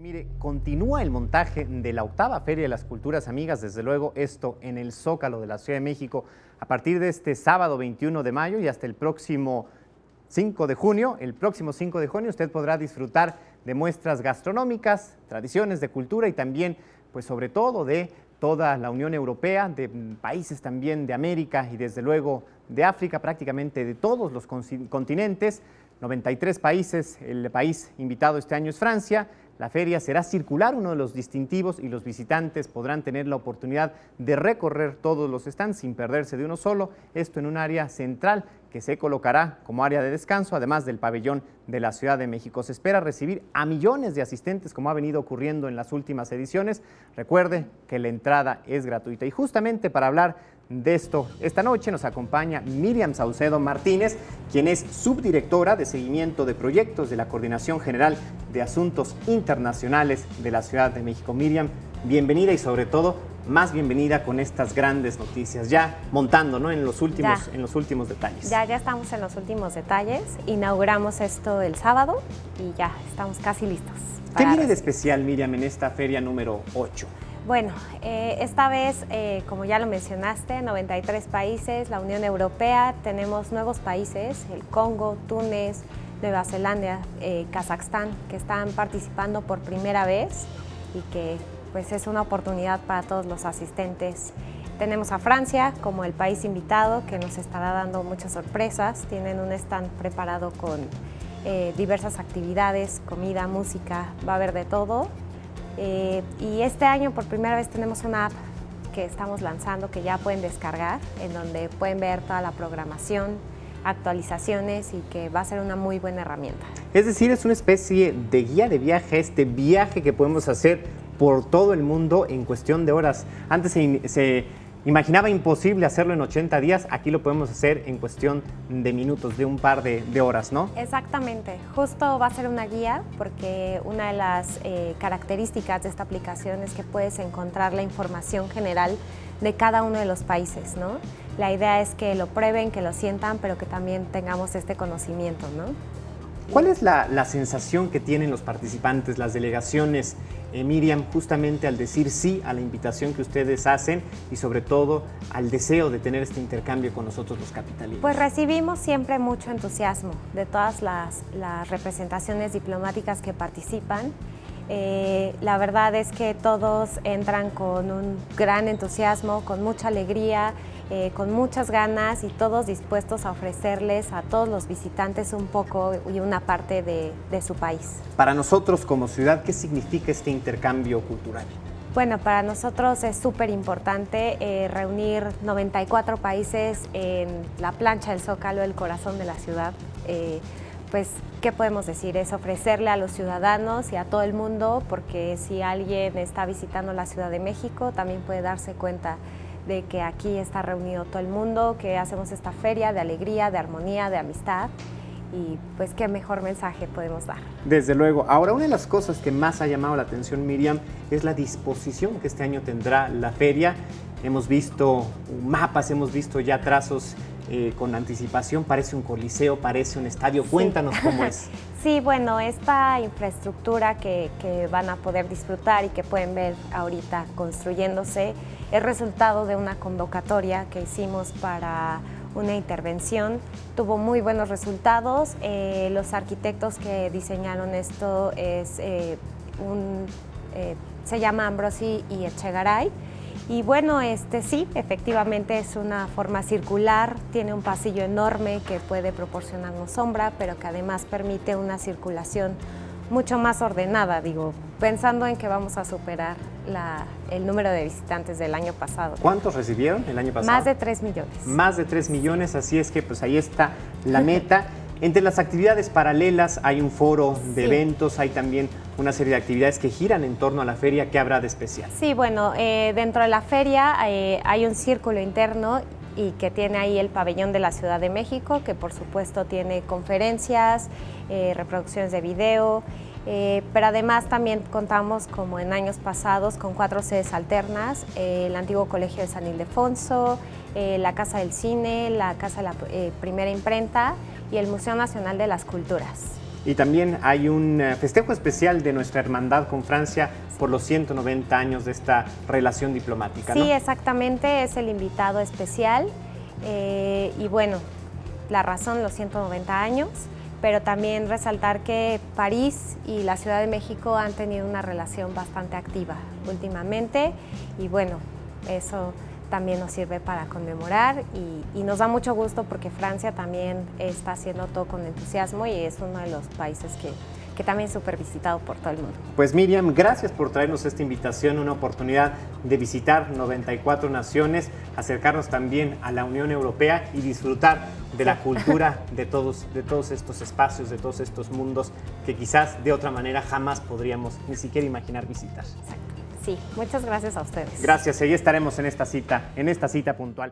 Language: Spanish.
Mire, continúa el montaje de la octava Feria de las Culturas Amigas, desde luego esto en el Zócalo de la Ciudad de México, a partir de este sábado 21 de mayo y hasta el próximo 5 de junio. El próximo 5 de junio usted podrá disfrutar de muestras gastronómicas, tradiciones de cultura y también, pues sobre todo, de toda la Unión Europea, de países también de América y desde luego de África, prácticamente de todos los continentes, 93 países. El país invitado este año es Francia. La feria será circular, uno de los distintivos, y los visitantes podrán tener la oportunidad de recorrer todos los stands sin perderse de uno solo, esto en un área central que se colocará como área de descanso, además del pabellón de la Ciudad de México. Se espera recibir a millones de asistentes, como ha venido ocurriendo en las últimas ediciones. Recuerde que la entrada es gratuita. Y justamente para hablar de esto, esta noche nos acompaña Miriam Saucedo Martínez, quien es subdirectora de seguimiento de proyectos de la Coordinación General de Asuntos Internacionales de la Ciudad de México. Miriam, bienvenida y sobre todo, más bienvenida con estas grandes noticias, ya montando, ¿no?, en los últimos detalles. Ya estamos en los últimos detalles, inauguramos esto el sábado y ya estamos casi listos. ¿Qué viene de especial, Miriam, en esta feria número 8? Bueno, esta vez, como ya lo mencionaste, 93 países, la Unión Europea, tenemos nuevos países, el Congo, Túnez, Nueva Zelanda, Kazajstán, que están participando por primera vez y que pues es una oportunidad para todos los asistentes. Tenemos a Francia como el país invitado, que nos estará dando muchas sorpresas. Tienen un stand preparado con diversas actividades, comida, música, va a haber de todo. Y este año por primera vez tenemos una app que estamos lanzando que ya pueden descargar, en donde pueden ver toda la programación, actualizaciones y que va a ser una muy buena herramienta. Es decir, es una especie de guía de viaje, este viaje que podemos hacer por todo el mundo en cuestión de horas. Antes se imaginaba imposible hacerlo en 80 días, aquí lo podemos hacer en cuestión de minutos, de un par de horas, ¿no? Exactamente, justo va a ser una guía porque una de las características de esta aplicación es que puedes encontrar la información general de cada uno de los países, ¿no? La idea es que lo prueben, que lo sientan, pero que también tengamos este conocimiento, ¿no? ¿Cuál es la sensación que tienen los participantes, las delegaciones, Miriam, justamente al decir sí a la invitación que ustedes hacen y sobre todo al deseo de tener este intercambio con nosotros los capitalinos? Pues recibimos siempre mucho entusiasmo de todas las representaciones diplomáticas que participan. La verdad es que todos entran con un gran entusiasmo, con mucha alegría, con muchas ganas y todos dispuestos a ofrecerles a todos los visitantes un poco y una parte de su país. Para nosotros como ciudad, ¿qué significa este intercambio cultural? Bueno, para nosotros es súper importante reunir 94 países en la plancha del Zócalo, el corazón de la ciudad. Pues, ¿qué podemos decir? Es ofrecerle a los ciudadanos y a todo el mundo, porque si alguien está visitando la Ciudad de México, también puede darse cuenta de que aquí está reunido todo el mundo, que hacemos esta feria de alegría, de armonía, de amistad, y pues qué mejor mensaje podemos dar. Desde luego. Ahora, una de las cosas que más ha llamado la atención, Miriam, es la disposición que este año tendrá la feria. Hemos visto mapas, hemos visto ya trazos con anticipación, parece un coliseo, parece un estadio. Cuéntanos cómo es. Sí, bueno, esta infraestructura que van a poder disfrutar y que pueden ver ahorita construyéndose es resultado de una convocatoria que hicimos para una intervención. Tuvo muy buenos resultados. Los arquitectos que diseñaron esto se llama Ambrosi y Echegaray. Y bueno, sí, efectivamente es una forma circular, tiene un pasillo enorme que puede proporcionarnos sombra, pero que además permite una circulación mucho más ordenada, digo, pensando en que vamos a superar el número de visitantes del año pasado. ¿Cuántos recibieron el año pasado? Más de 3 millones. Más de 3 millones, así es que pues ahí está la meta. Entre las actividades paralelas hay un foro de eventos, hay también una serie de actividades que giran en torno a la feria. ¿Qué habrá de especial? Sí, bueno, dentro de la feria hay un círculo interno y que tiene ahí el pabellón de la Ciudad de México, que por supuesto tiene conferencias, reproducciones de video, pero además también contamos, como en años pasados, con 4 sedes alternas: el antiguo Colegio de San Ildefonso, la Casa del Cine, la Casa de la Primera Imprenta y el Museo Nacional de las Culturas. Y también hay un festejo especial de nuestra hermandad con Francia por los 190 años de esta relación diplomática, ¿no? Sí, exactamente, es el invitado especial. Y bueno, la razón, los 190 años, pero también resaltar que París y la Ciudad de México han tenido una relación bastante activa últimamente y bueno, eso también nos sirve para conmemorar y nos da mucho gusto porque Francia también está haciendo todo con entusiasmo y es uno de los países que también es súper visitado por todo el mundo. Pues Miriam, gracias por traernos esta invitación, una oportunidad de visitar 94 naciones, acercarnos también a la Unión Europea y disfrutar de la cultura de todos estos espacios, de todos estos mundos que quizás de otra manera jamás podríamos ni siquiera imaginar visitar. Exacto. Sí, muchas gracias a ustedes. Gracias, ahí estaremos en esta cita puntual.